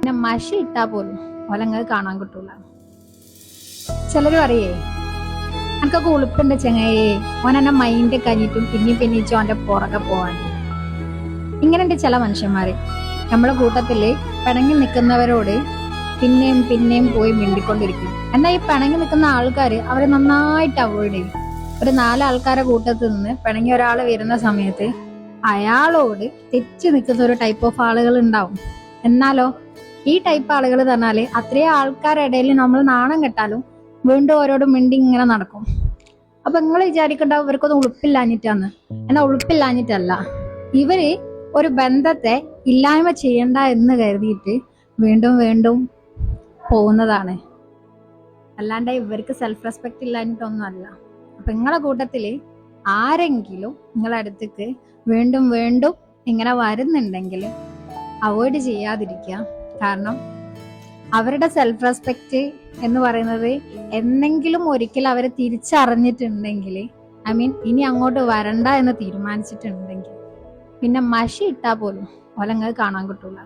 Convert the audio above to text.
പിന്നെ മഷി ഇട്ടാ പോലും ഓലങ്ങൾ കാണാൻ കിട്ടൂല. ചിലര് പറയേ എനിക്കൊക്കെ ഉളുപ്പുണ്ട് ചെങ്ങയെ, ഓൻ എന്നെ മൈൻഡ് കഴിഞ്ഞിട്ടും പിന്നീച്ചോ അവന്റെ പുറകെ പോവാൻ. ഇങ്ങനെയുണ്ട് ചില മനുഷ്യന്മാര്. നമ്മളെ കൂട്ടത്തില് പിണങ്ങി നിൽക്കുന്നവരോട് പിന്നെയും പോയി മിണ്ടിക്കൊണ്ടിരിക്കും. എന്നാൽ ഈ പിണങ്ങി നിൽക്കുന്ന ആൾക്കാര് അവരെ നന്നായിട്ട് അവോയ്ഡ് ചെയ്യും. ഒരു 4 ആൾക്കാരെ കൂട്ടത്തിൽ നിന്ന് പിണങ്ങി ഒരാൾ വരുന്ന സമയത്ത് അയാളോട് തെറ്റി നിൽക്കുന്ന ഒരു ടൈപ്പ് ഓഫ് ആളുകൾ ഉണ്ടാവും. എന്നാലോ ഈ ടൈപ്പ് ആളുകൾ പറഞ്ഞാല് അത്രയും ആൾക്കാരുടെ ഇടയിൽ നമ്മൾ നാണം കെട്ടാലും വീണ്ടും ഓരോട് മിണ്ടി ഇങ്ങനെ നടക്കും. അപ്പൊ നിങ്ങൾ വിചാരിക്കണ്ടാവും ഇവർക്കൊന്നും ഉളുപ്പില്ലാഞ്ഞിട്ടാന്ന്. എന്നാൽ ഉളുപ്പില്ലാഞ്ഞിട്ടല്ല, ഇവര് ഒരു ബന്ധത്തെ ഇല്ലായ്മ ചെയ്യണ്ട എന്ന് കരുതിയിട്ട് വീണ്ടും പോകുന്നതാണ്. അല്ലാണ്ട് ഇവർക്ക് സെൽഫ് റെസ്പെക്ട് ഇല്ലാഞ്ഞിട്ടൊന്നും അല്ല. അപ്പൊ നിങ്ങളെ കൂട്ടത്തില് ആരെങ്കിലും നിങ്ങളെ അടുത്തേക്ക് വീണ്ടും ഇങ്ങനെ വരുന്നുണ്ടെങ്കിൽ അവോയ്ഡ് ചെയ്യാതിരിക്കുക. കാരണം അവരുടെ സെൽഫ് റെസ്പെക്റ്റ് എന്ന് പറയുന്നത് എന്നെങ്കിലും ഒരിക്കൽ അവരെ തിരിച്ചറിഞ്ഞിട്ടുണ്ടെങ്കിൽ, ഇനി അങ്ങോട്ട് വരണ്ട എന്ന് തീരുമാനിച്ചിട്ടുണ്ടെങ്കിൽ, പിന്നെ മഷി ഇട്ടാ പോലും ഓലങ്ങൾ കാണാൻ കിട്ടൂല.